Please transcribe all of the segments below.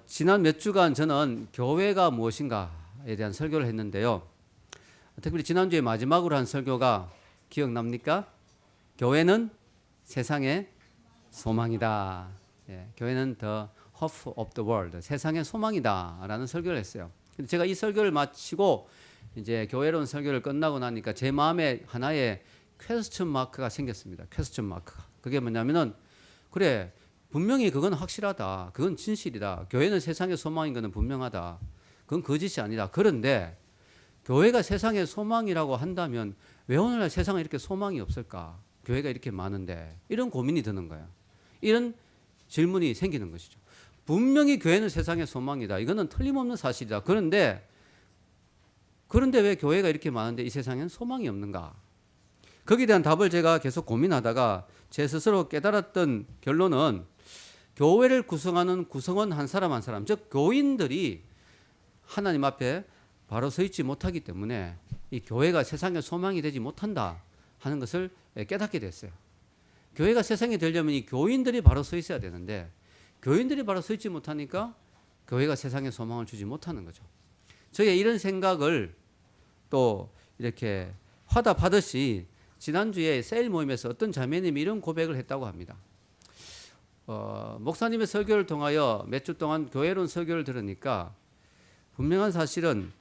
지난 몇 주간 저는 교회가 무엇인가에 대한 설교를 했는데요. 특별히 지난주에 마지막으로 한 설교가 기억납니까? 교회는 세상의 소망이다. 예, 교회는 the hope of the world, 세상의 소망이다라는 설교를 했어요. 근데 제가 이 설교를 마치고 이제 교회론 설교를 끝나고 나니까 제 마음에 하나의 퀘스천 마크가 생겼습니다. 퀘스천 마크가. 그게 뭐냐면은 그래, 분명히 그건 확실하다. 그건 진실이다. 교회는 세상의 소망인 것은 분명하다. 그건 거짓이 아니다. 그런데 교회가 세상의 소망이라고 한다면 왜 오늘날 세상에 이렇게 소망이 없을까? 교회가 이렇게 많은데. 이런 고민이 드는 거예요. 이런 질문이 생기는 것이죠. 분명히 교회는 세상의 소망이다. 이거는 틀림없는 사실이다. 그런데 왜 교회가 이렇게 많은데 이 세상에는 소망이 없는가? 거기에 대한 답을 제가 계속 고민하다가 제 스스로 깨달았던 결론은 교회를 구성하는 구성원 한 사람 한 사람, 즉 교인들이 하나님 앞에 바로 서 있지 못하기 때문에 이 교회가 세상의 소망이 되지 못한다 하는 것을 깨닫게 됐어요. 교회가 세상이 되려면 이 교인들이 바로 서 있어야 되는데 교인들이 바로 서 있지 못하니까 교회가 세상의 소망을 주지 못하는 거죠. 저의 이런 생각을 또 이렇게 화답하듯이 지난주에 세일 모임에서 어떤 자매님이 이런 고백을 했다고 합니다. 목사님의 설교를 통하여 몇 주 동안 교회론 설교를 들으니까 분명한 사실은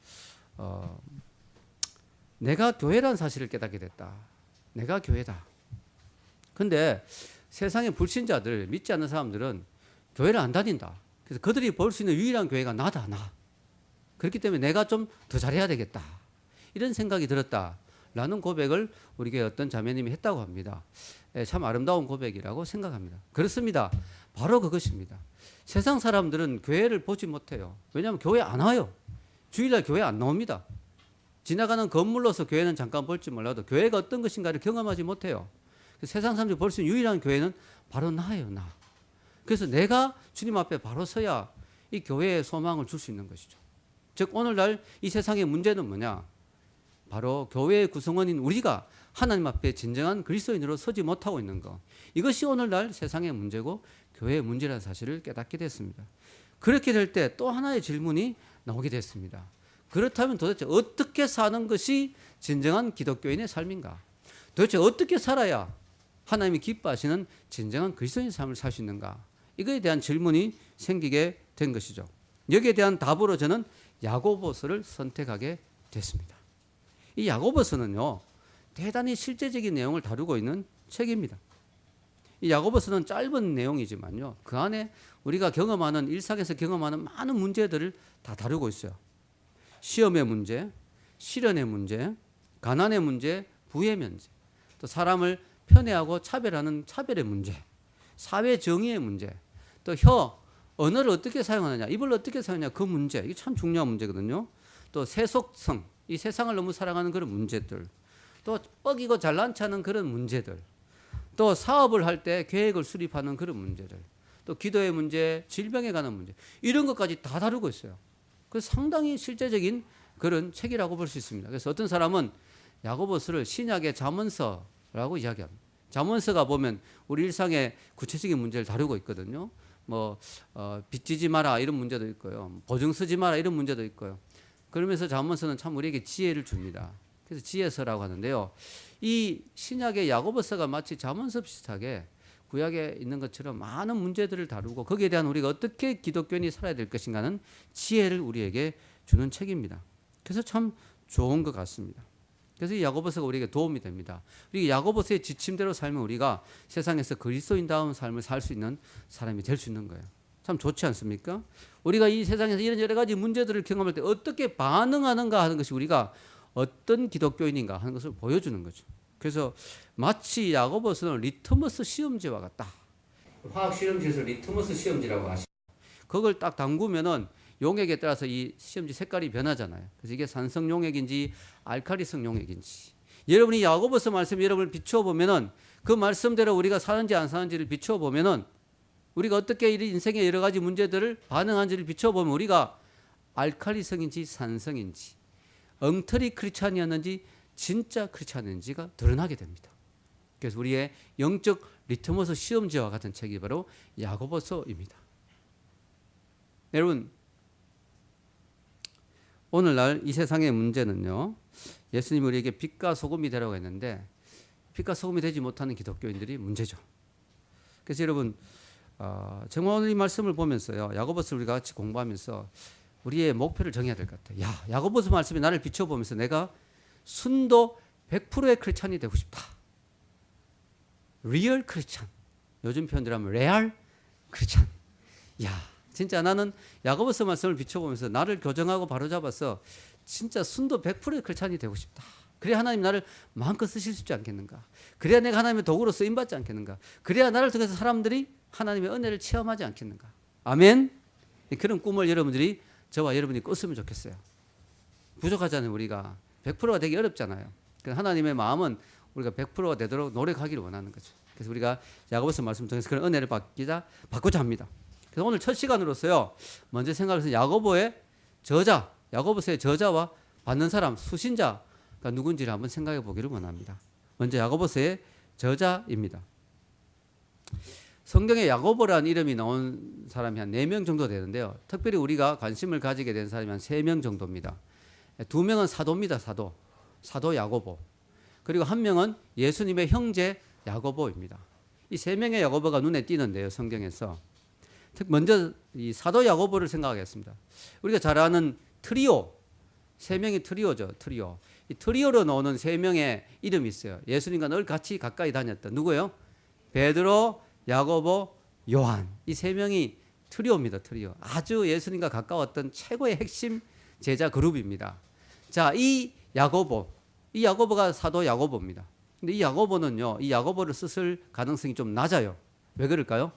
내가 교회라는 사실을 깨닫게 됐다. 내가 교회다. 근데 세상의 불신자들, 믿지 않는 사람들은 교회를 안 다닌다. 그래서 그들이 볼 수 있는 유일한 교회가 나다, 나. 그렇기 때문에 내가 좀 더 잘해야 되겠다. 이런 생각이 들었다라는 고백을 우리 교회 어떤 자매님이 했다고 합니다. 참 아름다운 고백이라고 생각합니다. 그렇습니다. 바로 그것입니다. 세상 사람들은 교회를 보지 못해요. 왜냐하면 교회 안 와요. 주일날 교회 안 나옵니다. 지나가는 건물로서 교회는 잠깐 볼지 몰라도 교회가 어떤 것인가를 경험하지 못해요. 세상 사람들이 볼 수 있는 유일한 교회는 바로 나예요, 나. 그래서 내가 주님 앞에 바로 서야 이 교회에 소망을 줄 수 있는 것이죠. 즉 오늘날 이 세상의 문제는 뭐냐? 바로 교회의 구성원인 우리가 하나님 앞에 진정한 그리스도인으로 서지 못하고 있는 것. 이것이 오늘날 세상의 문제고 교회의 문제라는 사실을 깨닫게 됐습니다. 그렇게 될 때 또 하나의 질문이 나오게 됐습니다. 그렇다면 도대체 어떻게 사는 것이 진정한 기독교인의 삶인가? 도대체 어떻게 살아야 하나님이 기뻐하시는 진정한 그리스도인의 삶을 살 수 있는가? 이거에 대한 질문이 생기게 된 것이죠. 여기에 대한 답으로 저는 야고보서를 선택하게 됐습니다. 이 야고보서는요, 대단히 실제적인 내용을 다루고 있는 책입니다. 이 야고보서는 짧은 내용이지만요, 그 안에 우리가 경험하는, 일상에서 경험하는 많은 문제들을 다 다루고 있어요. 시험의 문제, 시련의 문제, 가난의 문제, 부의 문제, 또 사람을 편애하고 차별하는 차별의 문제, 사회 정의의 문제, 또 언어를 어떻게 사용하느냐, 입을 어떻게 사용하느냐, 그 문제, 이게 참 중요한 문제거든요. 또 세속성, 이 세상을 너무 사랑하는 그런 문제들, 또 뻑이고 잘난 체하는 그런 문제들, 또 사업을 할 때 계획을 수립하는 그런 문제들, 또 기도의 문제, 질병에 관한 문제, 이런 것까지 다 다루고 있어요. 그래서 상당히 실제적인 그런 책이라고 볼 수 있습니다. 그래서 어떤 사람은 야고보서를 신약의 잠언서라고 이야기합니다. 잠언서가 보면 우리 일상의 구체적인 문제를 다루고 있거든요. 빚지지 마라 이런 문제도 있고요. 보증 쓰지 마라 이런 문제도 있고요. 그러면서 잠언서는 참 우리에게 지혜를 줍니다. 그래서 지혜서라고 하는데요. 이 신약의 야고보서가 마치 잠언서 비슷하게 구약에 있는 것처럼 많은 문제들을 다루고 거기에 대한 우리가 어떻게 기독교인이 살아야 될 것인가는 지혜를 우리에게 주는 책입니다. 그래서 참 좋은 것 같습니다. 그래서 이 야고보서가 우리에게 도움이 됩니다. 우리 야고보서의 지침대로 살면 우리가 세상에서 그리스도인다운 삶을 살 수 있는 사람이 될 수 있는 거예요. 참 좋지 않습니까? 우리가 이 세상에서 이런 여러 가지 문제들을 경험할 때 어떻게 반응하는가 하는 것이 우리가 어떤 기독교인인가 하는 것을 보여주는 거죠. 그래서 마치 야고보서는 리트머스 시험지와 같다. 화학 실험지에서 리트머스 시험지라고 하시죠. 그걸 딱 담그면은 용액에 따라서 이 시험지 색깔이 변하잖아요. 그래서 이게 산성 용액인지 알칼리성 용액인지. 여러분이 야고보서 말씀 여러분을 비추어 보면은 그 말씀대로 우리가 사는지 안 사는지를 비추어 보면은 우리가 어떻게 이 인생의 여러 가지 문제들을 반응한지를 비추어 보면 우리가 알칼리성인지 산성인지 엉터리 크리스찬이었는지 진짜 크리스찬인지가 드러나게 됩니다. 그래서 우리의 영적 리트머스 시험지와 같은 책이 바로 야고보서입니다. 여러분, 오늘날 이 세상의 문제는요, 예수님이 우리에게 빛과 소금이 되라고 했는데 빛과 소금이 되지 못하는 기독교인들이 문제죠. 그래서 여러분, 정말 오늘 이 말씀을 보면서요, 야고보서를 우리가 같이 공부하면서 우리의 목표를 정해야 될 것 같아요. 야고보서 말씀이 나를 비춰보면서 내가 순도 100%의 크리스찬이 되고 싶다. 리얼 크리스찬. 요즘 표현대로 하면 레알 크리스찬. 진짜 나는 야고보서 말씀을 비춰보면서 나를 교정하고 바로잡아서 진짜 순도 100%의 크리스찬이 되고 싶다. 그래야 하나님 나를 마음껏 쓰실 수 있지 않겠는가. 그래야 내가 하나님의 도구로 쓰임받지 않겠는가. 그래야 나를 통해서 사람들이 하나님의 은혜를 체험하지 않겠는가. 아멘. 그런 꿈을 여러분들이, 저와 여러분이 꿨으면 좋겠어요. 부족하잖아요. 우리가 100%가 되기 어렵잖아요. 하나님의 마음은 우리가 100%가 되도록 노력하기를 원하는 거죠. 그래서 우리가 야고보서 말씀을 통해서 그런 은혜를 받고자 합니다. 그래서 오늘 첫 시간으로서요, 먼저 생각해서 야고보의 저자, 야고보서의 저자와 받는 사람, 수신자가 누군지를 한번 생각해 보기를 원합니다. 먼저 야고보서의 저자입니다. 성경에 야고보라는 이름이 나온 사람이 한 4명 정도 되는데요. 특별히 우리가 관심을 가지게 된 사람이 한 3명 정도입니다. 2명은 사도입니다. 사도 야고보. 그리고 1명은 예수님의 형제 야고보입니다. 이 3명의 야고보가 눈에 띄는데요, 성경에서. 먼저 이 사도 야고보를 생각하겠습니다. 우리가 잘 아는 트리오, 3명이 트리오죠. 트리오. 이 트리오로 나오는 3명의 이름이 있어요. 예수님과 늘 같이 가까이 다녔던 누구예요? 베드로, 야고보, 요한. 이 3명이 트리오입니다. 트리오. 아주 예수님과 가까웠던 최고의 핵심 제자 그룹입니다. 자, 이 야고보가 사도 야고보입니다. 근데 이 야고보는요, 이 야고보를 썼을 가능성이 좀 낮아요. 왜 그럴까요?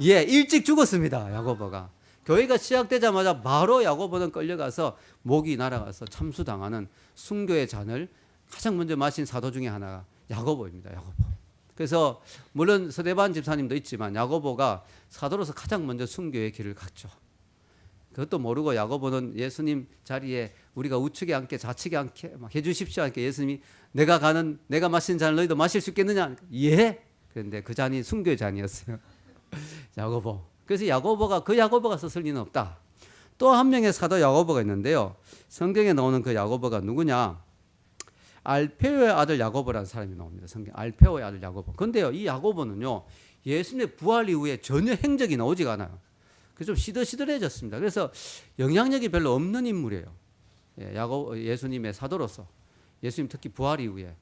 일찍 죽었습니다. 야고보가. 교회가 시작되자마자 바로 야고보는 끌려가서 목이 날아가서 참수당하는 순교의 잔을 가장 먼저 마신 사도 중에 하나가 야고보입니다. 야고보. 그래서 물론 서대반 집사님도 있지만 야고보가 사도로서 가장 먼저 순교의 길을 갔죠. 그것도 모르고 야고보는 예수님 자리에 우리가 우측에 앉게 좌측에 앉게 막 해주십시오 하니까 예수님이 내가 마신 잔을 너희도 마실 수 있겠느냐? 예. 그런데 그 잔이 순교의 잔이었어요. 야고보. 그래서 야고보가 썼을 리는 없다. 또 한 명의 사도 야고보가 있는데요. 성경에 나오는 그 야고보가 누구냐? 알페오의 아들 야고보라는 사람이 나옵니다. 성경 알페오의 아들 야고보. 그런데요, 이 야고보는요, 예수님의 부활 이후에 전혀 행적이 나오지가 않아요. 그래서 좀 시들시들해졌습니다. 그래서 영향력이 별로 없는 인물이에요. 예수님의 사도로서. 예수님 특히 부활 이후에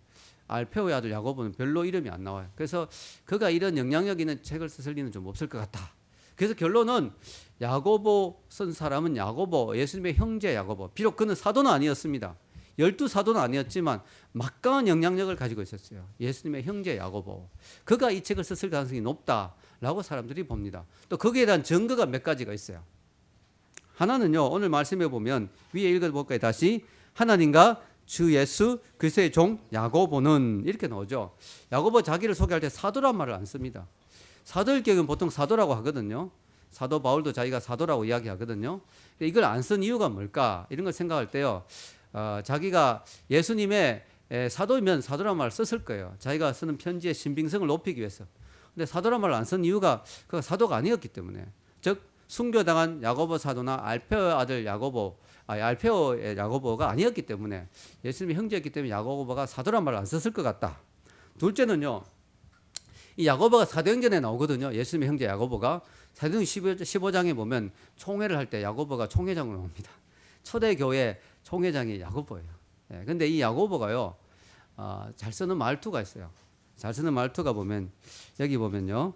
알페오의 아들 야고보는 별로 이름이 안 나와요. 그래서 그가 이런 영향력 있는 책을 쓸 리는 좀 없을 것 같다. 그래서 결론은 야고보 쓴 사람은 야고보, 예수님의 형제 야고보. 비록 그는 사도는 아니었습니다. 12사도는 아니었지만 막강한 영향력을 가지고 있었어요. 예수님의 형제 야고보. 그가 이 책을 썼을 가능성이 높다라고 사람들이 봅니다. 또 거기에 대한 증거가 몇 가지가 있어요. 하나는요, 오늘 말씀해 보면 위에 읽어볼까요? 다시. 하나님과 주 예수 그리스도의 종 야고보는 이렇게 나오죠. 야고보 자기를 소개할 때 사도란 말을 안 씁니다. 사도일 경우는 보통 사도라고 하거든요. 사도 바울도 자기가 사도라고 이야기하거든요. 이걸 안 쓴 이유가 뭘까? 이런 걸 생각할 때요, 자기가 예수님의 사도이면 사도란 말을 썼을 거예요. 자기가 쓰는 편지의 신빙성을 높이기 위해서. 근데 사도란 말을 안 쓴 이유가 그가 사도가 아니었기 때문에. 즉 순교당한 야고보 사도나 알페오의 아들 알페오의 야고보가 아니었기 때문에, 예수님의 형제였기 때문에 야고보가 사도란 말을 안 썼을 것 같다. 둘째는요, 이 야고보가 사도행전에 나오거든요. 예수님의 형제 야고보가 사도행전 15장에 보면 총회를 할 때 야고보가 총회장으로 옵니다. 초대교회 총회장이 야고보예요. 근데 이 야고보가요, 잘 쓰는 말투가 있어요. 잘 쓰는 말투가 보면, 여기 보면요,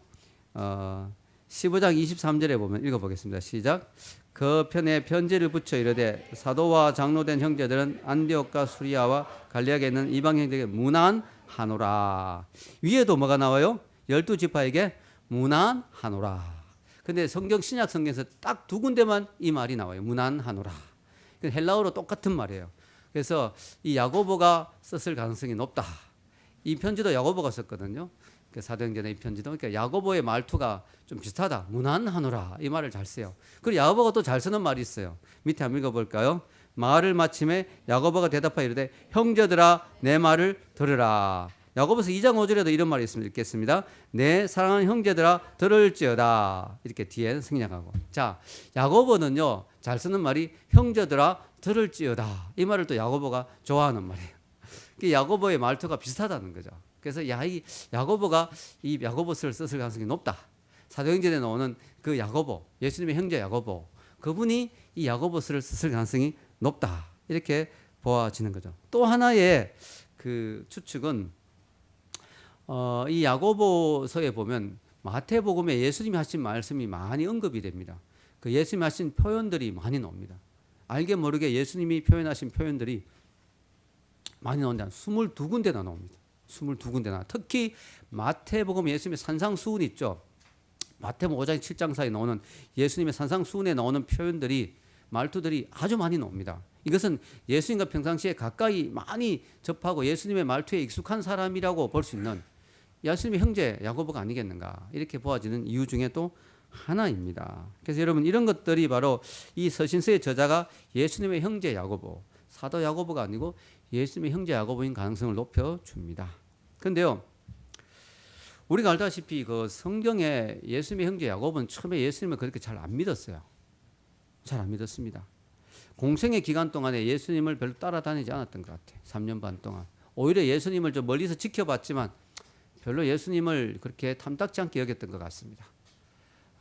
15장 23절에 보면 읽어보겠습니다. 시작. 그 편에 편지를 붙여 이르되 사도와 장로된 형제들은 안디옥과 수리아와 갈리아에 있는 이방 형제에게 문안하노라. 위에도 뭐가 나와요? 12지파에게 문안하노라. 근데 신약 성경에서 딱 2군데만 이 말이 나와요. 문안하노라. 헬라어로 똑같은 말이에요. 그래서 이 야고보가 썼을 가능성이 높다. 이 편지도 야고보가 썼거든요. 사도행전의 이 편지도. 그러니까 야고보의 말투가 좀 비슷하다. 문안하노라. 이 말을 잘 써요. 그리고 야고보가 또 잘 쓰는 말이 있어요. 밑에 한번 읽어볼까요? 말을 마침에 야고보가 대답하여 이르되 형제들아 내 말을 들으라. 야고보서 2장 5절에도 이런 말이 있습니다. 읽겠습니다. 내 사랑하는 형제들아 들을지어다. 이렇게 뒤에 생략하고. 자, 야고보는요. 잘 쓰는 말이 형제들아 들을지어다. 이 말을 또 야고보가 좋아하는 말이에요. 야고보의 말투가 비슷하다는 거죠. 그래서 이 야고보가 이 야고보서를 썼을 가능성이 높다. 사도행전에 나오는 그 야고보, 예수님의 형제 야고보, 그분이 이 야고보서를 썼을 가능성이 높다. 이렇게 보아지는 거죠. 또 하나의 그 추측은 이 야고보서에 보면 마태복음에 예수님이 하신 말씀이 많이 언급이 됩니다. 그 예수님이 하신 표현들이 많이 나옵니다. 알게 모르게 예수님이 표현하신 표현들이 많이 나온다. 22군데나 나옵니다. 22군데나. 특히 마태복음 예수님의 산상수훈 있죠. 마태복음 5장 7장 사이에 나오는 예수님의 산상수훈에 나오는 표현들이 말투들이 아주 많이 나옵니다. 이것은 예수님과 평상시에 가까이 많이 접하고 예수님의 말투에 익숙한 사람이라고 볼 수 있는 예수님의 형제 야고보가 아니겠는가 이렇게 보아지는 이유 중에 또 하나입니다. 그래서 여러분 이런 것들이 바로 이 서신서의 저자가 예수님의 형제 야고보, 사도 야고보가 아니고 예수님의 형제 야고보인 가능성을 높여줍니다. 그런데요, 우리가 알다시피 그 성경에 예수님의 형제 야고보는 처음에 예수님을 그렇게 잘 안 믿었어요. 잘 안 믿었습니다. 공생의 기간 동안에 예수님을 별로 따라다니지 않았던 것 같아요. 3년 반 동안. 오히려 예수님을 좀 멀리서 지켜봤지만 별로 예수님을 그렇게 탐탁지 않게 여겼던 것 같습니다.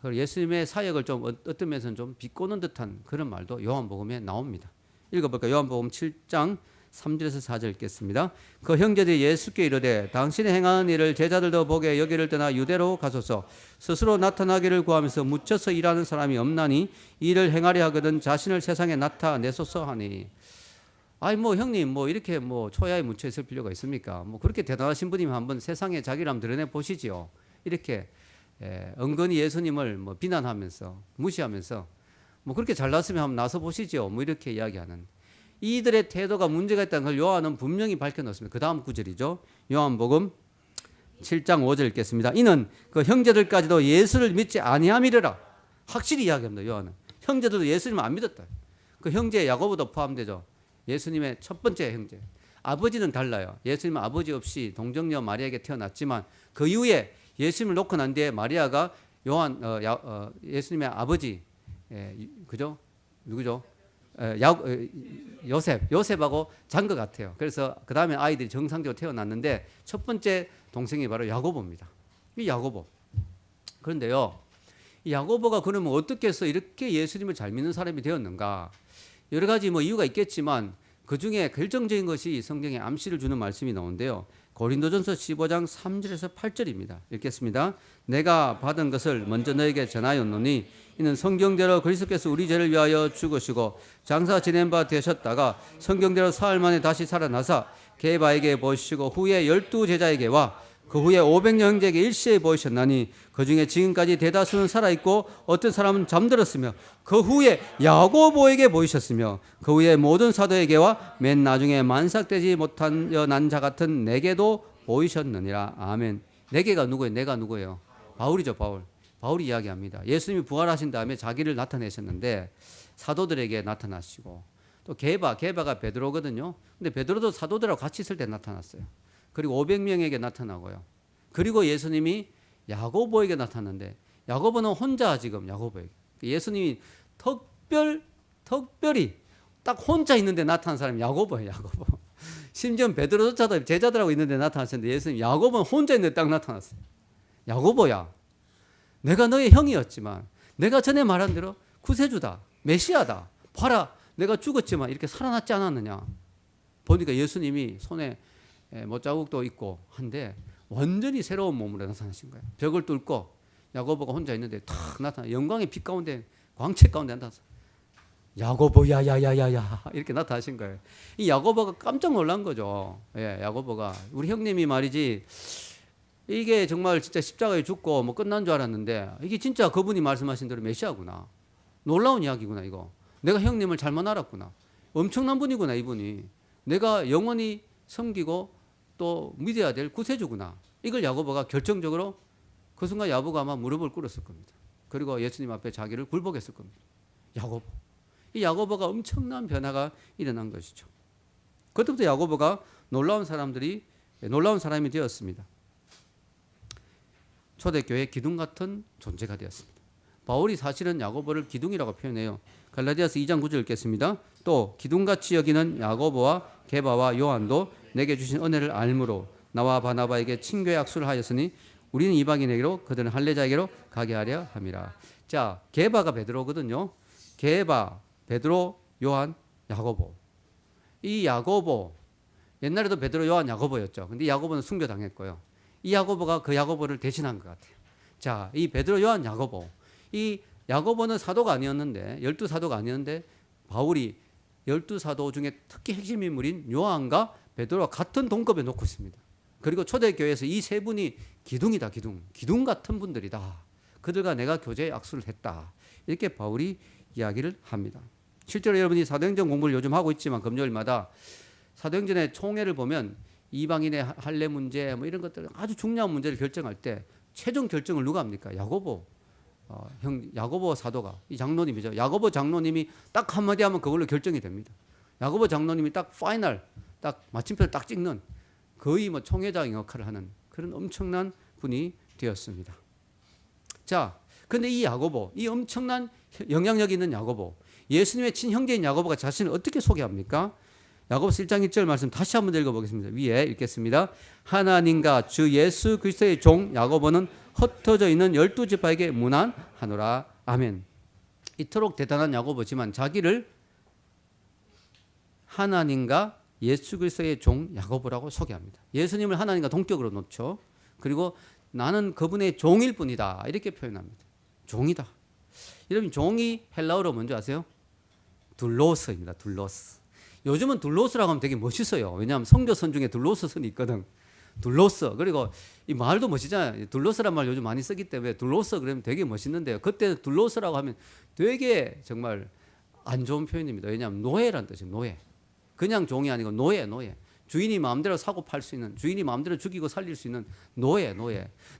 예수님의 사역을 좀 어떤 면에서는 좀 비꼬는 듯한 그런 말도 요한복음에 나옵니다. 읽어볼까요? 요한복음 7장 3절에서 4절 읽겠습니다. 그 형제들이 예수께 이르되 당신이 행하는 일을 제자들도 보게 여기를 떠나 유대로 가소서. 스스로 나타나기를 구하면서 묻혀서 일하는 사람이 없나니 이를 행하려 하거든 자신을 세상에 나타내소서 하니. 아이 뭐 형님 뭐 이렇게 뭐 초야에 묻혀 있을 필요가 있습니까? 뭐 그렇게 대단하신 분이면 한번 세상에 자기를 한번 드러내 보시지요. 이렇게 은근히 예수님을 뭐 비난하면서 무시하면서 뭐 그렇게 잘났으면 한번 나서 보시죠. 뭐 이렇게 이야기하는 이들의 태도가 문제가 있다는 걸 요한은 분명히 밝혀놓습니다. 그 다음 구절이죠. 요한복음 7장 5절 읽겠습니다. 이는 그 형제들까지도 예수를 믿지 아니함이라 확실히 이야기합니다. 요한은 형제들도 예수님을 안 믿었다. 그 형제 야고보도 포함되죠. 예수님의 첫 번째 형제. 아버지는 달라요. 예수님은 아버지 없이 동정녀 마리아에게 태어났지만 그 이후에 예수님을 놓고 난 뒤에 마리아가 예수님의 아버지 그죠? 누구죠? 요셉하고 잔 것 같아요. 그래서 그 다음에 아이들이 정상적으로 태어났는데 첫 번째 동생이 바로 야고보입니다. 이 야고보. 그런데요, 이 야고보가 그러면 어떻게 해서 이렇게 예수님을 잘 믿는 사람이 되었는가? 여러 가지 뭐 이유가 있겠지만 그 중에 결정적인 것이 성경에 암시를 주는 말씀이 나오는데요. 고린도전서 15장 3절에서 8절입니다. 읽겠습니다. 내가 받은 것을 먼저 너에게 전하였노니 이는 성경대로 그리스도께서 우리 죄를 위하여 죽으시고 장사 지낸 바 되셨다가 성경대로 사흘 만에 다시 살아나사 게바에게 보이시고 후에 12제자에게와 그 후에 500여 형제에게 일시에 보이셨나니 그 중에 지금까지 대다수는 살아있고 어떤 사람은 잠들었으며 그 후에 야고보에게 보이셨으며 그 후에 모든 사도에게와 맨 나중에 만삭되지 못한 난 자 같은 내게도 보이셨느니라. 아멘. 내게가 누구예요? 내가 누구예요? 바울이죠. 바울이 이야기합니다. 예수님이 부활하신 다음에 자기를 나타내셨는데 사도들에게 나타나시고 또 게바가 베드로거든요. 근데 베드로도 사도들하고 같이 있을 때 나타났어요. 그리고 500명에게 나타나고요. 그리고 예수님이 야고보에게 나타났는데 야고보는 혼자 지금 야고보에게 예수님이 특별히 딱 혼자 있는데 나타난 사람이 야고보예요. 야고보. 심지어 베드로조차도 제자들하고 있는데 나타나셨는데 예수님 야고보는 혼자 있는데 딱 나타났어요. 야고보야, 내가 너의 형이었지만 내가 전에 말한 대로 구세주다, 메시아다. 봐라, 내가 죽었지만 이렇게 살아났지 않았느냐. 보니까 예수님이 손에 못자국도 있고 한데 완전히 새로운 몸으로 나타나신 거예요. 벽을 뚫고 야고보가 혼자 있는데 탁 나타나 영광의 빛 가운데 광채 가운데 나타나서 야고보야 야야야야 이렇게 나타나신 거예요. 이 야고보가 깜짝 놀란 거죠. 예, 야고보가 우리 형님이 말이지 이게 정말 진짜 십자가에 죽고 뭐 끝난 줄 알았는데 이게 진짜 그분이 말씀하신 대로 메시아구나. 놀라운 이야기구나 이거. 내가 형님을 잘못 알았구나. 엄청난 분이구나 이분이. 내가 영원히 섬기고 또 믿어야 될 구세주구나. 이걸 야고보가 결정적으로 그 순간 야고보가 아마 무릎을 꿇었을 겁니다. 그리고 예수님 앞에 자기를 굴복했을 겁니다. 야고보. 이 야고보가 엄청난 변화가 일어난 것이죠. 그때부터 야고보가 놀라운 사람들이 놀라운 사람이 되었습니다. 초대교회 기둥 같은 존재가 되었습니다. 바울이 사실은 야고보를 기둥이라고 표현해요. 갈라디아서 2장 9절 읽겠습니다. 또 기둥같이 여기는 야고보와 게바와 요한도 내게 주신 은혜를 알므로 나와 바나바에게 친교의 약속을 하였으니 우리는 이방인에게로 그들은 할례자에게로 가게 하려 함이라. 자, 게바가 베드로거든요. 게바, 베드로, 요한, 야고보. 이 야고보, 옛날에도 베드로, 요한, 야고보였죠. 근데 야고보는 순교당했고요. 이 야고보가 그 야고보를 대신한 것 같아요. 자, 이 베드로, 요한, 야고보. 이 야고보는 사도가 아니었는데, 12사도가 아니었는데 바울이 12사도 중에 특히 핵심 인물인 요한과 베드로와 같은 동급에 놓고 있습니다. 그리고 초대교회에서 이 세 분이 기둥이다, 기둥 같은 분들이다. 그들과 내가 교제의 약속을 했다. 이렇게 바울이 이야기를 합니다. 실제로 여러분이 사도행전 공부를 요즘 하고 있지만 금요일마다 사도행전의 총회를 보면 이방인의 할례 문제 뭐 이런 것들 아주 중요한 문제를 결정할 때 최종 결정을 누가 합니까? 야고보. 야고보 사도가 이 장로님이죠. 야고보 장로님이 딱 한마디 하면 그걸로 결정이 됩니다. 야고보 장로님이 딱 파이널, 딱 마침표를 딱 찍는 거의 뭐 총회장 역할을 하는 그런 엄청난 분이 되었습니다. 자, 근데 이 야고보, 이 엄청난 영향력 있는 야고보, 예수님의 친형제인 야고보가 자신을 어떻게 소개합니까? 야고보서 1장 1절 말씀 다시 한번 읽어보겠습니다. 위에 읽겠습니다. 하나님과 주 예수 그리스도의 종 야고보는 흩어져 있는 12지파에게 문안하노라. 아멘. 이토록 대단한 야고보지만 자기를 하나님과 예수 그리스도의 종 야고보라고 소개합니다. 예수님을 하나님과 동격으로 놓죠. 그리고 나는 그분의 종일 뿐이다. 이렇게 표현합니다. 종이다. 여러분 종이 헬라어로 뭔지 아세요? 둘로스입니다. 둘로스. 요즘은 둘로스라고 하면 되게 멋있어요. 왜냐하면 선교선 중에 둘로스 선이 있거든. 둘로스. 그리고 이 말도 멋있잖아요. 둘로스란 말 요즘 많이 쓰기 때문에 둘로스 그러면 되게 멋있는데요. 그때 둘로스라고 하면 되게 정말 안 좋은 표현입니다. 왜냐하면 노예란 뜻이에요. 노예. 그냥 종이 아니고 노예. 주인이 마음대로 사고 팔 수 있는, 주인이 마음대로 죽이고 살릴 수 있는 노예.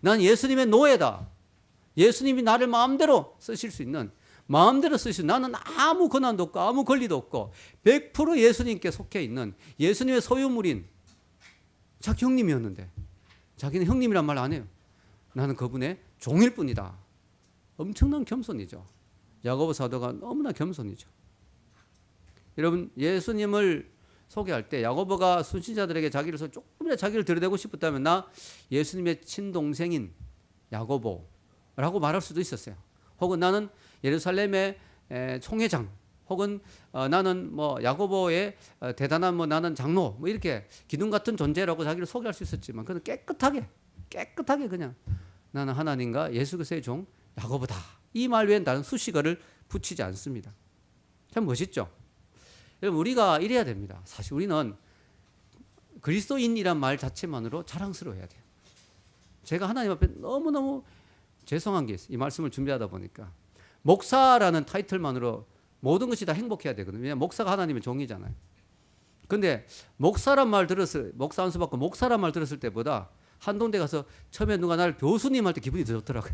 난 예수님의 노예다. 예수님이 나를 마음대로 쓰실 수 있는, 마음대로 쓰시는, 나는 아무 권한도 없고 아무 권리도 없고 100% 예수님께 속해 있는 예수님의 소유물인 자기 형님이었는데 자기는 형님이란 말 안 해요. 나는 그분의 종일 뿐이다. 엄청난 겸손이죠. 야고보 사도가 너무나 겸손이죠. 여러분 예수님을 소개할 때 야고보가 순신자들에게 조금이라도 자기를 들여대고 싶었다면 나 예수님의 친동생인 야고보라고 말할 수도 있었어요. 혹은 나는 예루살렘의 총회장, 혹은 나는 뭐 야고보의 대단한 뭐 나는 장로, 뭐 이렇게 기둥 같은 존재라고 자기를 소개할 수 있었지만 그는 깨끗하게 그냥 나는 하나님과 예수 그리스도의 종 야고보다. 이 말 외엔 다른 수식어를 붙이지 않습니다. 참 멋있죠. 여러분 우리가 이래야 됩니다. 사실 우리는 그리스도인이란 말 자체만으로 자랑스러워해야 돼요. 제가 하나님 앞에 너무너무 죄송한 게 있어요. 이 말씀을 준비하다 보니까 목사라는 타이틀만으로 모든 것이 다 행복해야 되거든요. 왜냐하면 목사가 하나님의 종이잖아요. 근데 목사 한 수 받고 목사란 말 들었을 때보다 한동대 가서 처음에 누가 나를 교수님 할 때 기분이 더 좋더라고요.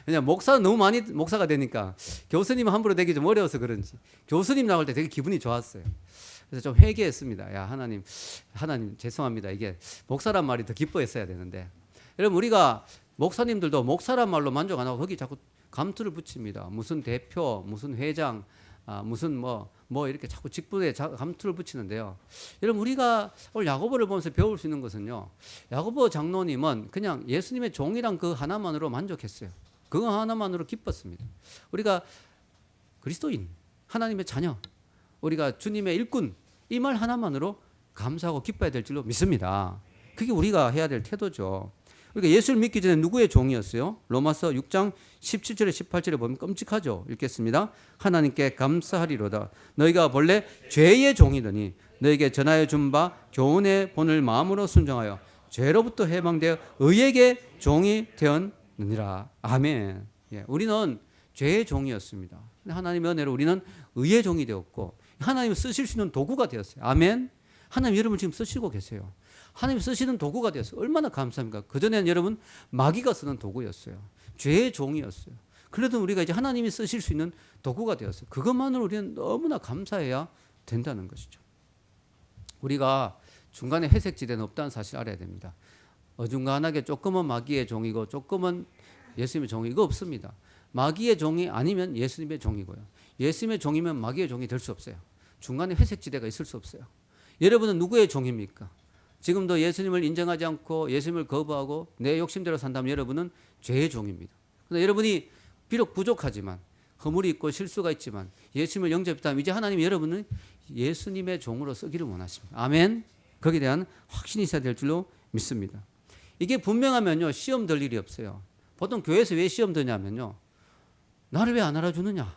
왜냐하면 목사는 너무 많이 목사가 되니까 교수님 함부로 되기 좀 어려워서 그런지 교수님 나올 때 되게 기분이 좋았어요. 그래서 좀 회개했습니다. 야 하나님 죄송합니다. 이게 목사란 말이 더 기뻐했어야 되는데 여러분 우리가 목사님들도 목사란 말로 만족 안 하고 거기 자꾸 감투를 붙입니다. 무슨 대표, 무슨 회장, 무슨 뭐 이렇게 자꾸 직분에 감투를 붙이는데요. 여러분 우리가 오늘 야고보를 보면서 배울 수 있는 것은요. 야고보 장로님은 그냥 예수님의 종이란 그 하나만으로 만족했어요. 그거 하나만으로 기뻤습니다. 우리가 그리스도인, 하나님의 자녀, 우리가 주님의 일꾼 이 말 하나만으로 감사하고 기뻐야 될 줄로 믿습니다. 그게 우리가 해야 될 태도죠. 그러니까 예수를 믿기 전에 누구의 종이었어요? 로마서 6장 17절에 18절에 보면 끔찍하죠. 읽겠습니다. 하나님께 감사하리로다. 너희가 본래 죄의 종이더니 너에게 전하여 준 바 교훈의 본을 마음으로 순종하여 죄로부터 해방되어 의에게 종이 되었느니라. 아멘. 예, 우리는 죄의 종이었습니다. 하나님의 은혜로 우리는 의의 종이 되었고 하나님이 쓰실 수 있는 도구가 되었어요. 아멘. 하나님 여러분 지금 쓰시고 계세요. 하나님 쓰시는 도구가 되었어요. 얼마나 감사합니까? 그전에는 여러분 마귀가 쓰는 도구였어요. 죄의 종이었어요. 그래도 우리가 이제 하나님이 쓰실 수 있는 도구가 되었어요. 그것만으로 우리는 너무나 감사해야 된다는 것이죠. 우리가 중간에 회색지대는 없다는 사실 알아야 됩니다. 어중간하게 조금은 마귀의 종이고 조금은 예수님의 종이 이거 없습니다. 마귀의 종이 아니면 예수님의 종이고요. 예수님의 종이면 마귀의 종이 될 수 없어요. 중간에 회색지대가 있을 수 없어요. 여러분은 누구의 종입니까? 지금도 예수님을 인정하지 않고 예수님을 거부하고 내 욕심대로 산다면 여러분은 죄의 종입니다. 그런데 여러분이 비록 부족하지만 허물이 있고 실수가 있지만 예수님을 영접했다면 이제 하나님이 여러분은 예수님의 종으로 쓰기를 원하십니다. 아멘. 거기에 대한 확신이 있어야 될 줄로 믿습니다. 이게 분명하면요 시험 들 일이 없어요. 보통 교회에서 왜 시험 드냐면요, 나를 왜 안 알아주느냐,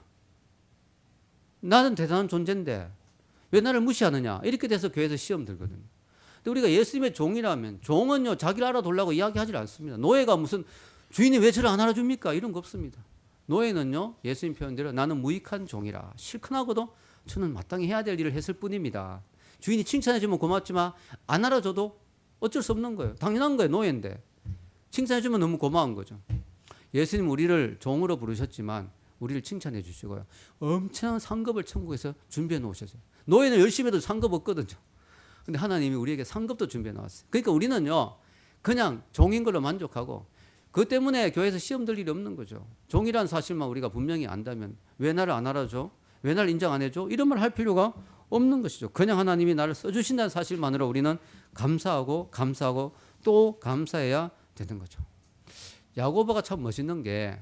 나는 대단한 존재인데 왜 나를 무시하느냐, 이렇게 돼서 교회에서 시험 들거든요. 근데 우리가 예수님의 종이라면, 종은요 자기를 알아달라고 이야기하지 않습니다. 노예가 무슨 주인이 왜 저를 안 알아줍니까, 이런 거 없습니다. 노예는요 예수님 표현대로 나는 무익한 종이라 실컷하고도 저는 마땅히 해야 될 일을 했을 뿐입니다. 주인이 칭찬해주면 고맙지만 안 알아줘도 어쩔 수 없는 거예요. 당연한 거예요. 노예인데 칭찬해주면 너무 고마운 거죠. 예수님 우리를 종으로 부르셨지만 우리를 칭찬해 주시고요, 엄청난 상급을 천국에서 준비해 놓으셨어요. 노예는 열심히 해도 상급 없거든요. 근데 하나님이 우리에게 상급도 준비해 놓았어요. 그러니까 우리는요 그냥 종인 걸로 만족하고 그것 때문에 교회에서 시험 들 일이 없는 거죠. 종이라는 사실만 우리가 분명히 안다면 왜 나를 안 알아줘, 왜 나를 인정 안 해줘, 이런 말 할 필요가 없는 것이죠. 그냥 하나님이 나를 써주신다는 사실만으로 우리는 감사하고 또 감사해야 되는 거죠. 야고보가 참 멋있는 게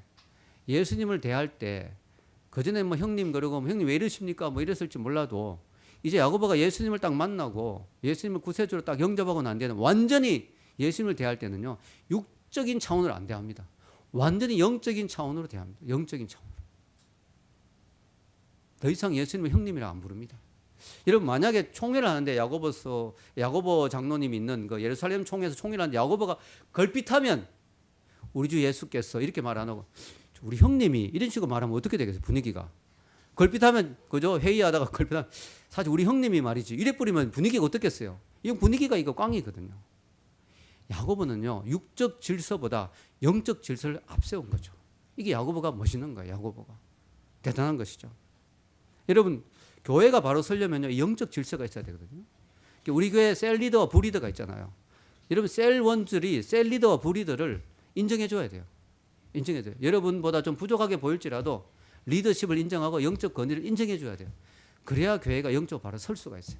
예수님을 대할 때 그전에 뭐 형님 그러고 뭐 형님 왜 이러십니까 뭐 이랬을지 몰라도 이제 야고보가 예수님을 딱 만나고 예수님을 구세주로 딱 영접하고 난 뒤에는 완전히 예수님을 대할 때는요 육적인 차원으로 안 대합니다. 완전히 영적인 차원으로 대합니다. 영적인 차원으로. 더 이상 예수님을 형님이라 안 부릅니다. 여러분 만약에 총회를 하는데 야고보 장로님이 있는 그 예루살렘 총회에서 총회를 하는데 야고보가 걸핏하면 우리 주 예수께서 이렇게 말 안 하고 우리 형님이 이런 식으로 말하면 어떻게 되겠어요? 분위기가 걸핏하면 그죠? 회의하다가 걸핏하면 사실 우리 형님이 말이지 이래 뿌리면 분위기가 어떻겠어요? 이건 분위기가 이거 꽝이거든요. 야고보는요 육적 질서보다 영적 질서를 앞세운 거죠. 이게 야고보가 멋있는 거예요. 야고보가 대단한 것이죠. 여러분 교회가 바로 서려면요 영적 질서가 있어야 되거든요. 우리 교회 셀 리더와 부리더가 있잖아요. 여러분 셀 원들이 셀 리더와 부리더를 인정해 줘야 돼요. 인정해 줘요. 여러분보다 좀 부족하게 보일지라도 리더십을 인정하고 영적 권위를 인정해 줘야 돼요. 그래야 교회가 영적으로 바로 설 수가 있어요.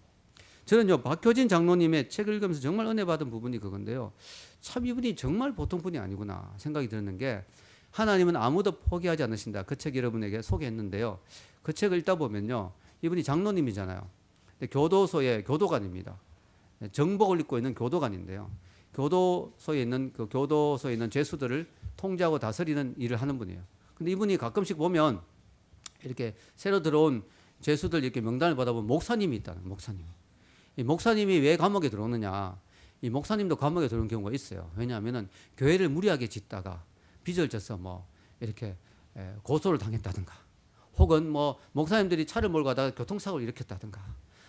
저는요 박효진 장로님의 책을 읽으면서 정말 은혜 받은 부분이 그건데요, 참 이분이 정말 보통 분이 아니구나 생각이 드는 게, 하나님은 아무도 포기하지 않으신다, 그 책 여러분에게 소개했는데요. 그 책을 읽다 보면요 이분이 장로님이잖아요. 근데 교도소의 교도관입니다. 정복을 입고 있는 교도관인데요, 교도소에 있는 죄수들을 통제하고 다스리는 일을 하는 분이에요. 근데 이분이 가끔씩 보면 이렇게 새로 들어온 죄수들 이렇게 명단을 받아보면 목사님이 있다는, 목사님. 이 목사님이 왜 감옥에 들어오느냐, 이 목사님도 감옥에 들어오는 경우가 있어요. 왜냐하면은 교회를 무리하게 짓다가 빚을 져서 뭐 이렇게 고소를 당했다든가, 혹은 뭐 목사님들이 차를 몰고 가다가 교통사고를 일으켰다든가,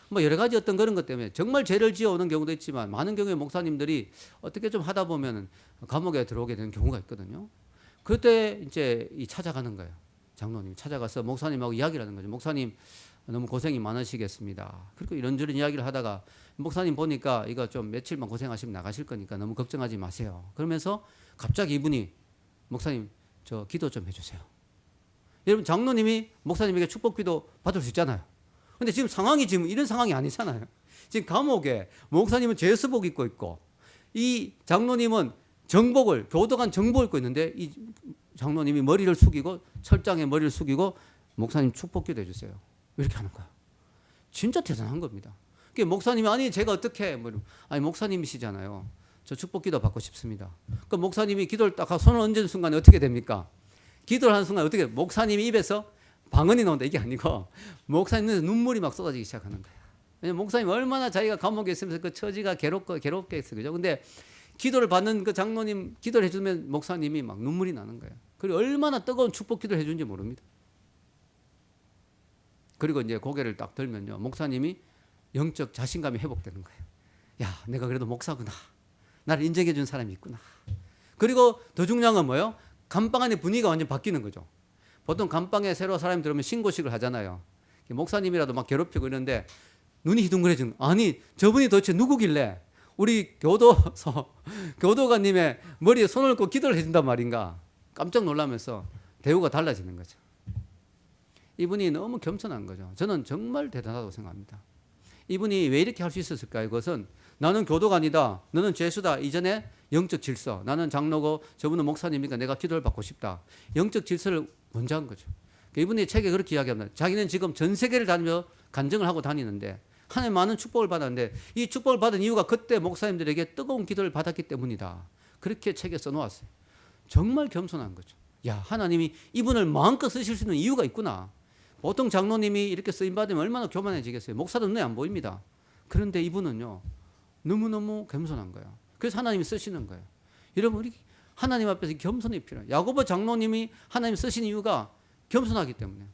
뭐 여러 가지 어떤 그런 것 때문에 정말 죄를 지어오는 경우도 있지만 많은 경우에 목사님들이 어떻게 좀 하다 보면 감옥에 들어오게 되는 경우가 있거든요. 그때 이제 찾아가는 거예요. 장로님 찾아가서 목사님하고 이야기를 하는 거죠. 목사님 너무 고생이 많으시겠습니다. 그리고 이런저런 이야기를 하다가 목사님 보니까 이거 좀 며칠만 고생하시면 나가실 거니까 너무 걱정하지 마세요. 그러면서 갑자기 이분이 목사님 저 기도 좀 해주세요. 여러분 장로님이 목사님에게 축복기도 받을 수 있잖아요. 근데 지금 상황이 지금 이런 상황이 아니잖아요. 지금 감옥에 목사님은 죄수복 입고 있고 이 장로님은 교도관 정복을 입고 있는데 이 장로님이 머리를 숙이고 철장에 머리를 숙이고 목사님 축복기도 해주세요. 이렇게 하는 거야. 진짜 대단한 겁니다. 목사님이 아니 제가 어떻게 아니 목사님이시잖아요. 저 축복기도 받고 싶습니다. 그 목사님이 기도를 딱 손을 얹은 순간에 어떻게 됩니까? 기도를 하는 순간 어떻게 목사님 입에서 방언이 나온다 이게 아니고 목사님은 눈물이 막 쏟아지기 시작하는 거야. 왜냐면 목사님 얼마나 자기가 감옥에 있으면서 그 처지가 괴롭게 했어, 그죠? 근데 기도를 받는 그 장로님 기도를 해주면 목사님이 막 눈물이 나는 거예요. 그리고 얼마나 뜨거운 축복 기도를 해주는지 모릅니다. 그리고 이제 고개를 딱 들면요 목사님이 영적 자신감이 회복되는 거예요. 야, 내가 그래도 목사구나. 나를 인정해 준 사람이 있구나. 그리고 더 중요한 건 뭐예요? 감방 안의 분위기가 완전 바뀌는 거죠. 보통 감방에 새로 사람이 들어오면 신고식을 하잖아요. 목사님이라도 막 괴롭히고 이러는데 눈이 희둥그레지는, 아니 저분이 도대체 누구길래 우리 교도관님의 머리에 손을 얹고 기도를 해준단 말인가. 깜짝 놀라면서 대우가 달라지는 거죠. 이분이 너무 겸손한 거죠. 저는 정말 대단하다고 생각합니다. 이분이 왜 이렇게 할 수 있었을까요? 그것은 나는 교도관이다, 너는 죄수다, 이전에 영적 질서, 나는 장로고 저분은 목사님이니까 내가 기도를 받고 싶다, 영적 질서를 먼저 한 거죠. 이분이 책에 그렇게 이야기합니다. 자기는 지금 전 세계를 다니며 간증을 하고 다니는데 하나님 많은 축복을 받았는데 이 축복을 받은 이유가 그때 목사님들에게 뜨거운 기도를 받았기 때문이다. 그렇게 책에 써놓았어요. 정말 겸손한 거죠. 야, 하나님이 이분을 마음껏 쓰실 수 있는 이유가 있구나. 보통 장로님이 이렇게 쓰임받으면 얼마나 교만해지겠어요. 목사도 눈에 안 보입니다. 그런데 이분은요, 너무너무 겸손한 거예요. 그래서 하나님이 쓰시는 거예요. 여러분, 우리 하나님 앞에서 겸손이 필요해요. 야고보 장로님이 하나님 쓰신 이유가 겸손하기 때문에.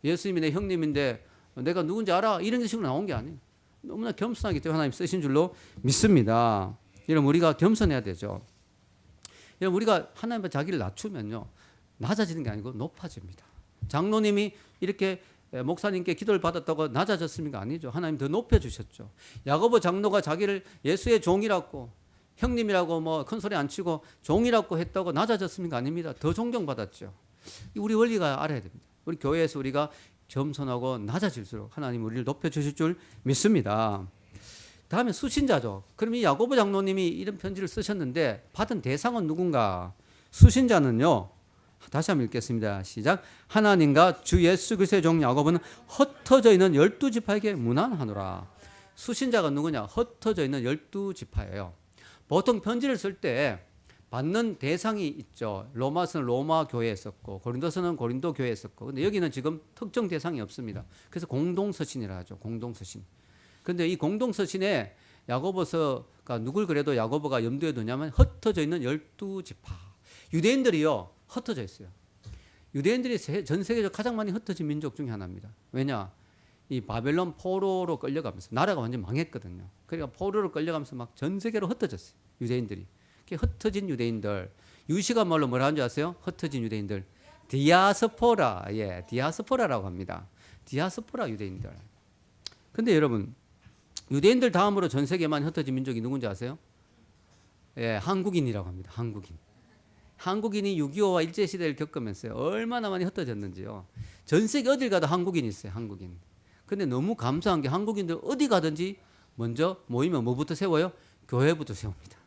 예수님이 내 형님인데 내가 누군지 알아? 이런 식으로 나온 게 아니에요. 너무나 겸손하기 때문에 하나님 쓰신 줄로 믿습니다. 여러분, 우리가 겸손해야 되죠. 여러분, 우리가 하나님 앞에 자기를 낮추면요, 낮아지는 게 아니고 높아집니다. 장로님이 이렇게 목사님께 기도를 받았다고 낮아졌습니까? 아니죠. 하나님 더 높여주셨죠. 야고보 장로가 자기를 예수의 종이라고, 형님이라고 뭐 큰 소리 안 치고 종이라고 했다고 낮아졌습니까? 아닙니다. 더 존경받았죠. 우리 원리가 알아야 됩니다. 우리 교회에서 우리가 겸손하고 낮아질수록 하나님 우리를 높여주실 줄 믿습니다. 다음에 수신자죠. 그럼 이 야고보 장로님이 이런 편지를 쓰셨는데 받은 대상은 누군가? 수신자는요, 다시 한번 읽겠습니다. 시작. 하나님과 주 예수 그리스도의 종 야고보는 흩어져 있는 12지파에게 문안하노라. 수신자가 누구냐? 흩어져 있는 12지파예요. 보통 편지를 쓸 때 받는 대상이 있죠. 로마서는 로마 교회에 썼고 고린도서는 고린도 교회에 썼고, 근데 여기는 지금 특정 대상이 없습니다. 그래서 공동서신이라 하죠. 공동서신. 근데 이 공동서신에 야고보서가 누굴 그래도 야고보가 염두에 두냐면 흩어져 있는 12지파. 유대인들이요, 흩어져 있어요. 유대인들이 전 세계적으로 가장 많이 흩어진 민족 중에 하나입니다. 왜냐? 이 바벨론 포로로 끌려가면서 나라가 완전 망했거든요. 그러니까 포로로 끌려가면서 막 전 세계로 흩어졌어요. 유대인들이. 흩어진 유대인들. 유시가 말로 뭐라 하는 줄 아세요? 흩어진 유대인들. 디아스포라. 예, 디아스포라라고 합니다. 디아스포라 유대인들. 근데 여러분, 유대인들 다음으로 전 세계만 흩어진 민족이 누군지 아세요? 예, 한국인이라고 합니다. 한국인. 한국인이 6.25와 일제시대를 겪으면서 얼마나 많이 흩어졌는지요. 전 세계 어딜 가도 한국인이 있어요. 한국인. 근데 너무 감사한 게 한국인들 어디 가든지 먼저 모이면 뭐부터 세워요? 교회부터 세웁니다.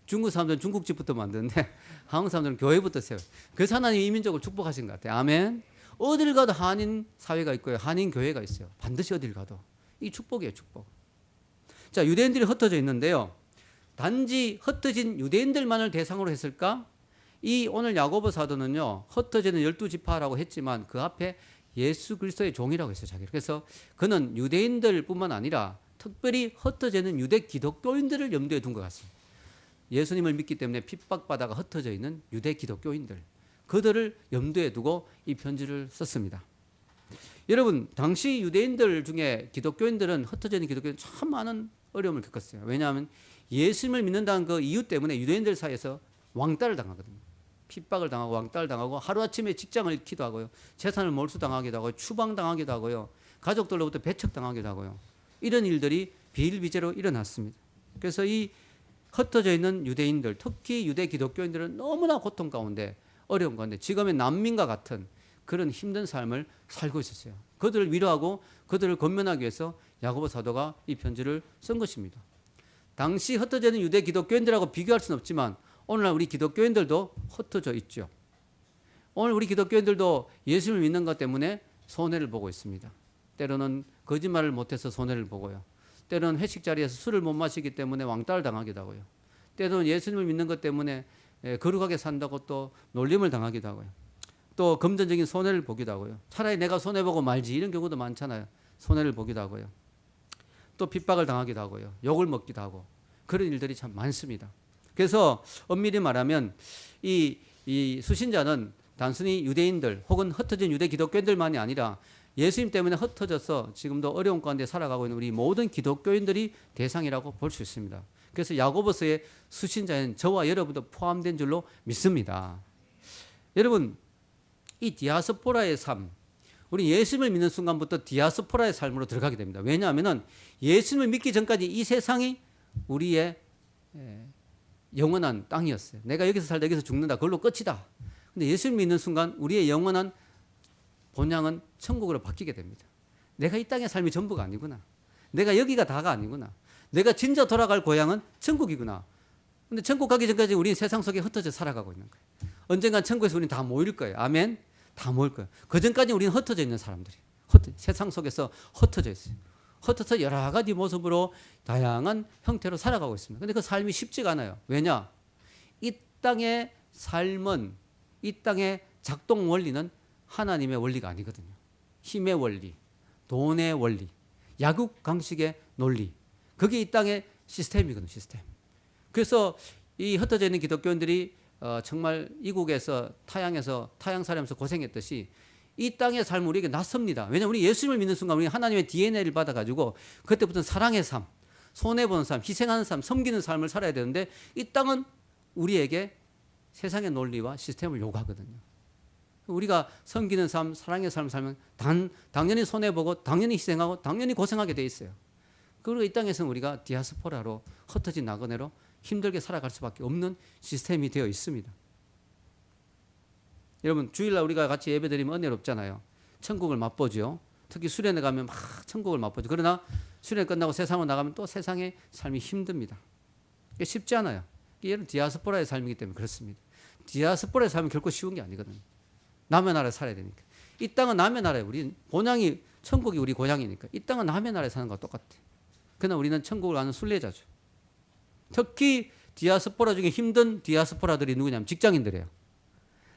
중국 사람들은 중국집부터 만드는데 한국 사람들은 교회부터 세워요. 그래서 하나님 이 민족을 축복하신 것 같아요. 아멘. 어딜 가도 한인 사회가 있고요. 한인 교회가 있어요. 반드시 어딜 가도. 이 축복이에요. 축복. 자, 유대인들이 흩어져 있는데요. 단지 흩어진 유대인들만을 대상으로 했을까? 이 오늘 야고보 사도는요, 흩어지는 12지파라고 했지만 그 앞에 예수 그리스도의 종이라고 했어요. 자기를. 그래서 그는 유대인들뿐만 아니라 특별히 흩어지는 유대 기독교인들을 염두에 둔 것 같습니다. 예수님을 믿기 때문에 핍박받아가 흩어져 있는 유대 기독교인들, 그들을 염두에 두고 이 편지를 썼습니다. 여러분, 당시 유대인들 중에 기독교인들은, 흩어져 있는 기독교인들은 참 많은 어려움을 겪었어요. 왜냐하면 예수님을 믿는다는 그 이유 때문에 유대인들 사이에서 왕따를 당하거든요. 핍박을 당하고 왕따를 당하고 하루아침에 직장을 잃기도 하고요. 재산을 몰수당하기도 하고요. 추방당하기도 하고요. 가족들로부터 배척당하기도 하고요. 이런 일들이 비일비재로 일어났습니다. 그래서 이 흩어져 있는 유대인들, 특히 유대 기독교인들은 너무나 고통 가운데, 어려운 가운데 지금의 난민과 같은 그런 힘든 삶을 살고 있었어요. 그들을 위로하고 그들을 권면하기 위해서 야고보 사도가 이 편지를 쓴 것입니다. 당시 흩어져 있는 유대 기독교인들하고 비교할 수는 없지만 오늘날 우리 기독교인들도 흩어져 있죠. 오늘 우리 기독교인들도 예수를 믿는 것 때문에 손해를 보고 있습니다. 때로는 거짓말을 못해서 손해를 보고요. 때로는 회식 자리에서 술을 못 마시기 때문에 왕따를 당하기도 하고요. 때로는 예수님을 믿는 것 때문에 거룩하게 산다고 또 놀림을 당하기도 하고요. 또 금전적인 손해를 보기도 하고요. 차라리 내가 손해보고 말지, 이런 경우도 많잖아요. 손해를 보기도 하고요. 또 핍박을 당하기도 하고요. 욕을 먹기도 하고, 그런 일들이 참 많습니다. 그래서 엄밀히 말하면 이 수신자는 단순히 유대인들 혹은 흩어진 유대 기독교인들만이 아니라 예수님 때문에 흩어져서 지금도 어려운 가운데 살아가고 있는 우리 모든 기독교인들이 대상이라고 볼 수 있습니다. 그래서 야고보서의 수신자는 저와 여러분도 포함된 줄로 믿습니다. 여러분, 이 디아스포라의 삶, 우리 예수님을 믿는 순간부터 디아스포라의 삶으로 들어가게 됩니다. 왜냐하면 예수님을 믿기 전까지 이 세상이 우리의 영원한 땅이었어요. 내가 여기서 살다 여기서 죽는다. 그걸로 끝이다. 근데 예수님을 믿는 순간 우리의 영원한 본향은 천국으로 바뀌게 됩니다. 내가 이 땅의 삶이 전부가 아니구나. 내가 여기가 다가 아니구나. 내가 진짜 돌아갈 고향은 천국이구나. 근데 천국 가기 전까지 우리는 세상 속에 흩어져 살아가고 있는 거예요. 언젠간 천국에서 우리는 다 모일 거예요. 아멘. 다 모일 거예요. 그 전까지 우리는 흩어져 있는 사람들이 세상 속에서 흩어져 있어요. 흩어서 여러 가지 모습으로 다양한 형태로 살아가고 있습니다. 근데 그 삶이 쉽지가 않아요. 왜냐? 이 땅의 삶은, 이 땅의 작동 원리는 하나님의 원리가 아니거든요. 힘의 원리, 돈의 원리, 약육 강식의 논리. 그게 이 땅의 시스템이거든요. 시스템. 그래서 이 흩어져 있는 기독교인들이 정말 이국에서 타향에서 타향 살면서 고생했듯이 이 땅의 삶은 우리에게 낯섭니다. 왜냐하면 우리 예수님을 믿는 순간 우리 하나님의 DNA를 받아가지고 그때부터 사랑의 삶, 손해보는 삶, 희생하는 삶, 섬기는 삶을 살아야 되는데 이 땅은 우리에게 세상의 논리와 시스템을 요구하거든요. 우리가 섬기는 삶, 사랑의 삶을 살면 당연히 손해보고 당연히 희생하고 당연히 고생하게 돼 있어요. 그리고 이 땅에서는 우리가 디아스포라로 흩어진 나그네로 힘들게 살아갈 수밖에 없는 시스템이 되어 있습니다. 여러분 주일날 우리가 같이 예배드리면 은혜롭잖아요. 천국을 맛보죠. 특히 수련회 가면 막 천국을 맛보죠. 그러나 수련회 끝나고 세상으로 나가면 또 세상의 삶이 힘듭니다. 이게 쉽지 않아요. 이게 디아스포라의 삶이기 때문에 그렇습니다. 디아스포라의 삶은 결코 쉬운 게 아니거든요. 남의 나라에 살아야 되니까. 이 땅은 남의 나라에 우리 본향이 천국이 우리 고향이니까 이 땅은 남의 나라에 사는 것과 똑같아. 그러나 우리는 천국을 가는 순례자죠. 특히 디아스포라 중에 힘든 디아스포라들이 누구냐면 직장인들이에요.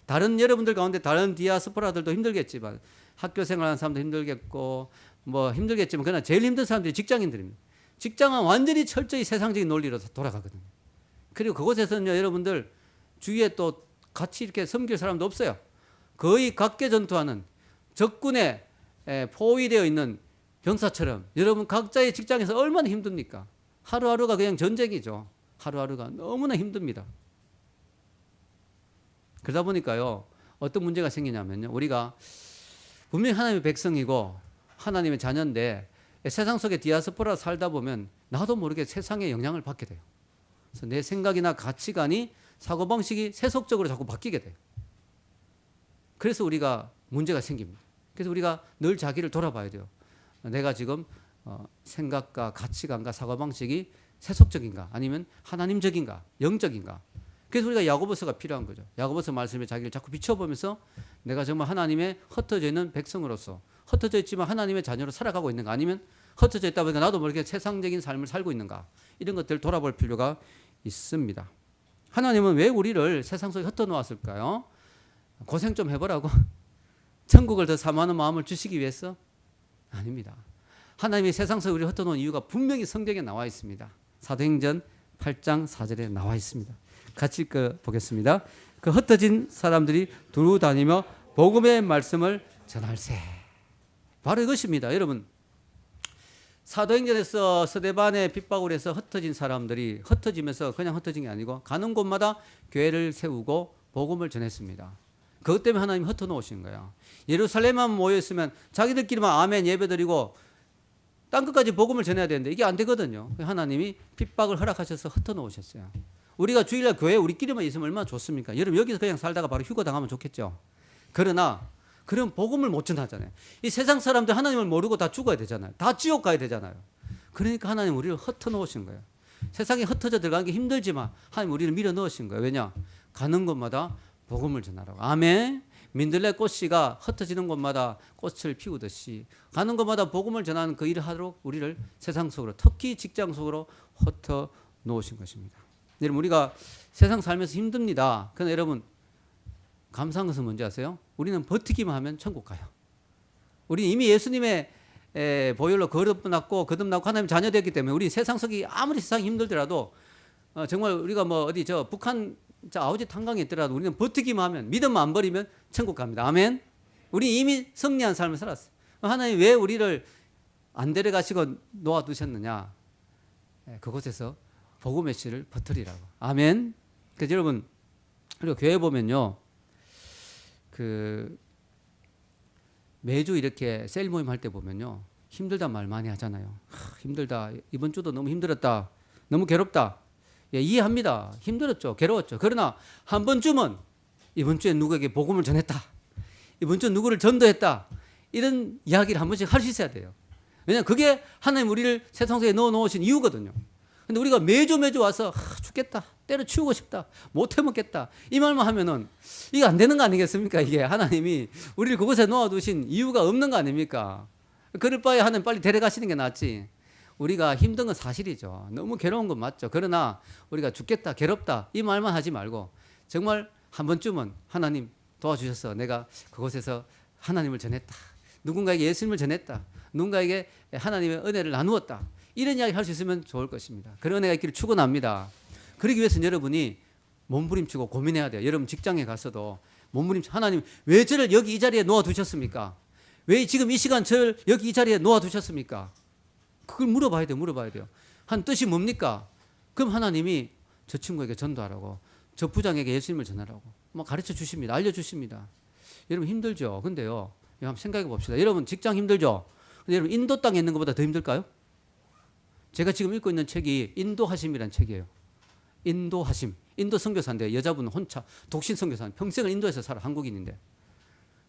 다른 여러분들 가운데 다른 디아스포라들도 힘들겠지만 학교 생활하는 사람도 힘들겠고 뭐 힘들겠지만 그러나 제일 힘든 사람들이 직장인들입니다. 직장은 완전히 철저히 세상적인 논리로 돌아가거든요. 그리고 그곳에서는요 여러분들 주위에 또 같이 이렇게 섬길 사람도 없어요. 거의 각계 전투하는 적군에 포위되어 있는 병사처럼 여러분 각자의 직장에서 얼마나 힘듭니까? 하루하루가 그냥 전쟁이죠. 하루하루가 너무나 힘듭니다. 그러다 보니까요 어떤 문제가 생기냐면요 우리가 분명히 하나님의 백성이고 하나님의 자녀인데 세상 속에 디아스포라 살다 보면 나도 모르게 세상의 영향을 받게 돼요. 그래서 내 생각이나 가치관이 사고방식이 세속적으로 자꾸 바뀌게 돼요. 그래서 우리가 문제가 생깁니다. 그래서 우리가 늘 자기를 돌아봐야 돼요. 내가 지금 생각과 가치관과 사고방식이 세속적인가 아니면 하나님적인가 영적인가. 그래서 우리가 야고보서가 필요한 거죠. 야고보서 말씀에 자기를 자꾸 비춰보면서 내가 정말 하나님의 흩어져 있는 백성으로서 흩어져 있지만 하나님의 자녀로 살아가고 있는가 아니면 흩어져 있다 보니까 나도 모르게 세상적인 삶을 살고 있는가 이런 것들을 돌아볼 필요가 있습니다. 하나님은 왜 우리를 세상 속에 흩어 놓았을까요? 고생 좀 해보라고? 천국을 더 사모하는 마음을 주시기 위해서? 아닙니다. 하나님이 세상 속에 우리를 흩어 놓은 이유가 분명히 성경에 나와 있습니다. 사도행전 8장 4절에 나와 있습니다. 같이 읽어보겠습니다. 그 흩어진 사람들이 두루 다니며 복음의 말씀을 전할세. 바로 이것입니다. 여러분 사도행전에서 스데반의 핍박으로 흩어진 사람들이 흩어지면서 그냥 흩어진 게 아니고 가는 곳마다 교회를 세우고 복음을 전했습니다. 그것 때문에 하나님이 흩어 놓으신 거예요. 예루살렘만 모여있으면 자기들끼리만 아멘 예배드리고 땅끝까지 복음을 전해야 되는데 이게 안 되거든요. 하나님이 핍박을 허락하셔서 흩어 놓으셨어요. 우리가 주일날 교회 우리끼리만 있으면 얼마나 좋습니까? 여러분 여기서 그냥 살다가 바로 휴가 당하면 좋겠죠. 그러나 그런 복음을 못 전하잖아요. 이 세상 사람들 하나님을 모르고 다 죽어야 되잖아요. 다 지옥 가야 되잖아요. 그러니까 하나님 우리를 흩어 놓으신 거예요. 세상에 흩어져 들어가는 게 힘들지만 하나님 우리를 밀어 넣으신 거예요. 왜냐? 가는 곳마다 복음을 전하라고. 아멘. 민들레 꽃씨가 흩어지는 곳마다 꽃을 피우듯이 가는 곳마다 복음을 전하는 그 일을 하도록 우리를 세상 속으로 특히 직장 속으로 흩어 놓으신 것입니다. 여러분 우리가 세상 살면서 힘듭니다. 그러나 여러분 감사한 것은 뭔지 아세요? 우리는 버티기만 하면 천국 가요. 우리 이미 예수님의 보혈로 거듭났고 거듭나고 하나님 자녀 됐기 때문에 우리 세상 속이 아무리 세상이 힘들더라도 정말 우리가 뭐 어디 저 북한 아우짓 한강에 있더라도 우리는 버티기만 하면 믿음만 안 버리면 천국 갑니다. 아멘. 우리 이미 승리한 삶을 살았어요. 하나님 왜 우리를 안 데려가시고 놓아두셨느냐? 그곳에서 복음의 씨를 퍼뜨리라고. 아멘. 그래서 여러분 우리가 교회 보면요. 매주 이렇게 셀 모임 할 때 보면요. 힘들다 말 많이 하잖아요. 힘들다. 이번 주도 너무 힘들었다. 너무 괴롭다. 예, 이해합니다. 힘들었죠. 괴로웠죠. 그러나 한 번쯤은 이번 주에 누구에게 복음을 전했다. 이번 주에 누구를 전도했다. 이런 이야기를 한 번씩 할 수 있어야 돼요. 왜냐하면 그게 하나님 우리를 세상 속에 넣어 놓으신 이유거든요. 근데 우리가 매주 와서 죽겠다. 때려치우고 싶다. 못 해먹겠다. 이 말만 하면은 이게 안 되는 거 아니겠습니까? 이게 하나님이 우리를 그곳에 놓아두신 이유가 없는 거 아닙니까? 그럴 바에 하나님 빨리 데려가시는 게 낫지. 우리가 힘든 건 사실이죠. 너무 괴로운 건 맞죠. 그러나 우리가 죽겠다, 괴롭다 이 말만 하지 말고 정말 한 번쯤은 하나님 도와주셔서 내가 그곳에서 하나님을 전했다. 누군가에게 예수님을 전했다. 누군가에게 하나님의 은혜를 나누었다. 이런 이야기 할 수 있으면 좋을 것입니다. 그런 은혜가 있기를 축원합니다. 그러기 위해서는 여러분이 몸부림치고 고민해야 돼요. 여러분 직장에 가서도 몸부림치고 하나님 왜 저를 여기 이 자리에 놓아두셨습니까? 왜 지금 이 시간 저를 여기 이 자리에 놓아두셨습니까? 그걸 물어봐야 돼요. 한 뜻이 뭡니까? 그럼 하나님이 저 친구에게 전도하라고, 저 부장에게 예수님을 전하라고 막 가르쳐 주십니다. 알려주십니다. 여러분 힘들죠? 근데요, 한번 생각해 봅시다. 여러분 직장 힘들죠? 근데 여러분 인도 땅에 있는 것보다 더 힘들까요? 제가 지금 읽고 있는 책이 인도하심이라는 책이에요. 인도하심. 인도 선교사인데 여자분은 혼자 독신 선교사. 평생을 인도에서 살아. 한국인인데.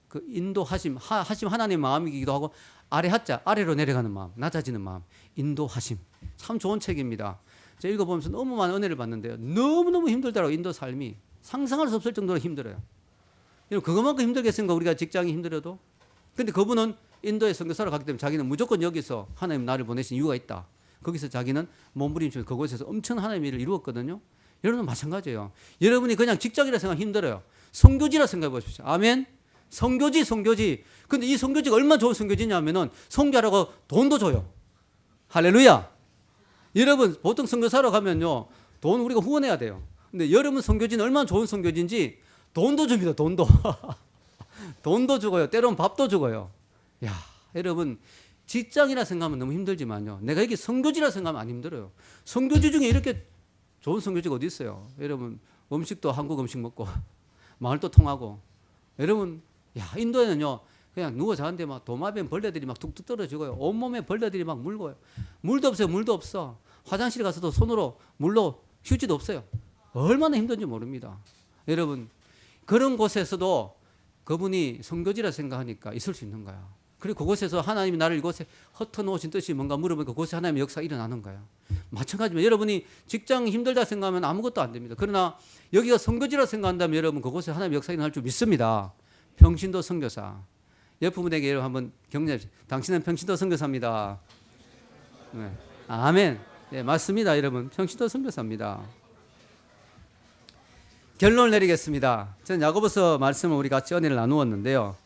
그 인도하심, 하심 하나님의 마음이기도 하고 아래 하자, 아래로 내려가는 마음, 낮아지는 마음. 인도하심. 참 좋은 책입니다. 제가 읽어보면서 너무 많은 은혜를 받는데요. 너무너무 힘들더라고요. 인도 삶이. 상상할 수 없을 정도로 힘들어요. 그것만큼 힘들겠습니까? 우리가 직장이 힘들어도. 근데 그분은 인도에 선교사로 갔기 때문에 자기는 무조건 여기서 하나님 나를 보내신 이유가 있다. 거기서 자기는 몸부림치면서 그곳에서 엄청 하나님의 일을 이루었거든요. 여러분은 마찬가지예요. 여러분이 그냥 직장이라 생각하면 힘들어요. 선교지라 생각해 보십시오. 아멘. 선교지. 근데 이 선교지가 얼마나 좋은 선교지냐면은 선교하라고 돈도 줘요. 할렐루야. 여러분 보통 선교사로 가면요. 돈 우리가 후원해야 돼요. 근데 여러분 선교지는 얼마나 좋은 선교지인지 돈도 줍니다. 돈도. 돈도 주고요. 때로는 밥도 주고요. 야, 여러분 직장이라 생각하면 너무 힘들지만요. 내가 여기 선교지라 생각하면 안 힘들어요. 선교지 중에 이렇게 좋은 선교지가 어디 있어요? 여러분 음식도 한국 음식 먹고 마을도 통하고. 여러분 야, 인도에는요. 그냥 누워 자는데 막 도마뱀 벌레들이 막 툭툭 떨어지고요. 온몸에 벌레들이 막 물고요. 물도 없어요. 물도 없어. 화장실 가서도 손으로 물로 휴지도 없어요. 얼마나 힘든지 모릅니다. 여러분 그런 곳에서도 그분이 선교지라 생각하니까 있을 수 있는 거야. 그리고 그곳에서 하나님이 나를 이곳에 흩어놓으신 뜻이 뭔가 물어보니까 그곳에 하나님의 역사가 일어나는 거야. 마찬가지로 여러분이 직장 힘들다 생각하면 아무것도 안 됩니다. 그러나 여기가 선교지라 생각한다면 여러분 그곳에 하나님의 역사가 일어날 줄 믿습니다. 평신도 선교사. 옆 분에게 여러분 한번 격려해. 당신은 평신도 선교사입니다. 네. 아멘. 네, 맞습니다. 여러분 평신도 선교사입니다. 결론을 내리겠습니다. 저는 야고보서 말씀을 우리 같이 은혜를 나누었는데요.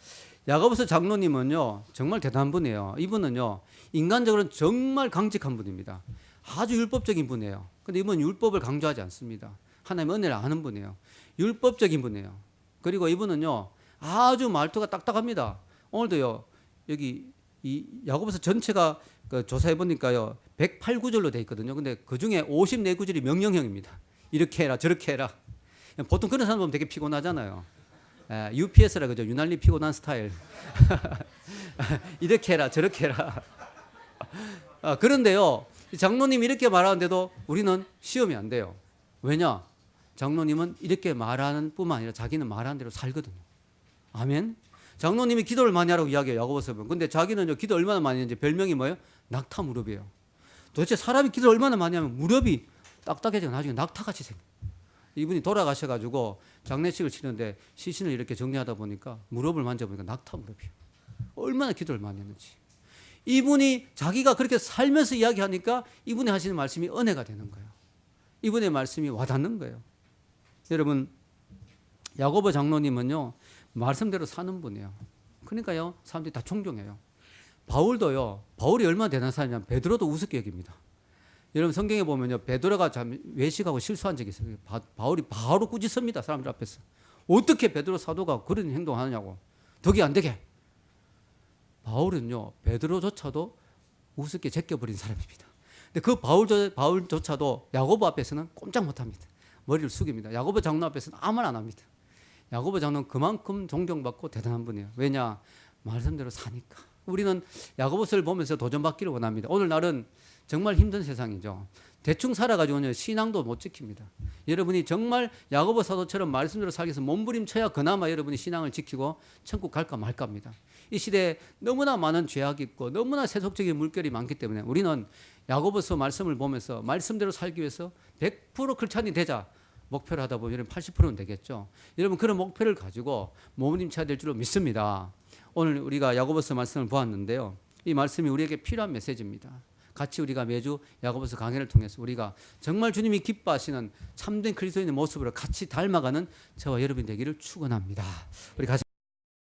야고보서 장로님은요 정말 대단한 분이에요. 이분은요 인간적으로는 정말 강직한 분입니다. 아주 율법적인 분이에요. 근데 이분은 율법을 강조하지 않습니다. 하나님의 은혜를 아는 분이에요. 율법적인 분이에요. 그리고 이분은요 아주 말투가 딱딱합니다. 오늘도요 여기 이 야고보서 전체가 그 조사해 보니까요 108구절로 돼 있거든요. 근데 그 중에 54구절이 명령형입니다. 이렇게 해라 저렇게 해라. 보통 그런 사람 보면 되게 피곤하잖아요. UPS라 그죠? 유난히 피곤한 스타일. 이렇게 해라 저렇게 해라. 그런데요 장로님이 이렇게 말하는데도 우리는 시험이 안 돼요. 왜냐? 장로님은 이렇게 말하는 뿐만 아니라 자기는 말하는 대로 살거든요. 아멘. 장로님이 기도를 많이 하라고 이야기해요. 야고보서 보면. 근데 자기는 기도 얼마나 많이 했는지 별명이 뭐예요? 낙타 무릎이에요. 도대체 사람이 기도를 얼마나 많이 하면 무릎이 딱딱해지고 나중에 낙타같이 생겨요. 이분이 돌아가셔가지고 장례식을 치는데 시신을 이렇게 정리하다 보니까 무릎을 만져보니까 낙타 무릎이에요. 얼마나 기도를 많이 했는지. 이분이 자기가 그렇게 살면서 이야기하니까 이분이 하시는 말씀이 은혜가 되는 거예요. 이분의 말씀이 와닿는 거예요. 여러분 야고보 장로님은요 말씀대로 사는 분이에요. 그러니까요 사람들이 다 존경해요. 바울도요 바울이 얼마나 대단한 사람이냐면 베드로도 우습게 여깁니다. 여러분 성경에 보면요 베드로가 외식하고 실수한 적이 있어요. 바울이 바로 꾸짖습니다. 사람들 앞에서. 어떻게 베드로 사도가 그런 행동하느냐고. 덕이 안 되게. 바울은요 베드로조차도 우습게 제껴버린 사람입니다. 근데 그 바울조차도 야고보 앞에서는 꼼짝 못합니다. 머리를 숙입니다. 야고보 장로 앞에서는 아무 말 안 합니다. 야고보 장로는 그만큼 존경받고 대단한 분이에요. 왜냐? 말씀대로 사니까. 우리는 야고보서를 보면서 도전받기를 원합니다. 오늘날은 정말 힘든 세상이죠. 대충 살아가지고는 신앙도 못 지킵니다. 여러분이 정말 야고보 사도처럼 말씀대로 살기 위해서 몸부림쳐야 그나마 여러분이 신앙을 지키고 천국 갈까 말까입니다. 이 시대에 너무나 많은 죄악이 있고 너무나 세속적인 물결이 많기 때문에 우리는 야고보서 말씀을 보면서 말씀대로 살기 위해서 100% 크리스찬이 되자 목표를 하다 보면 여러분 80%는 되겠죠. 여러분 그런 목표를 가지고 몸부림쳐야 될 줄로 믿습니다. 오늘 우리가 야고보서 말씀을 보았는데요. 이 말씀이 우리에게 필요한 메시지입니다. 같이 우리가 매주 야고보서 강해를 통해서 우리가 정말 주님이 기뻐하시는 참된 그리스도인의 모습으로 같이 닮아가는 저와 여러분이 되기를 축원합니다. 우리 같이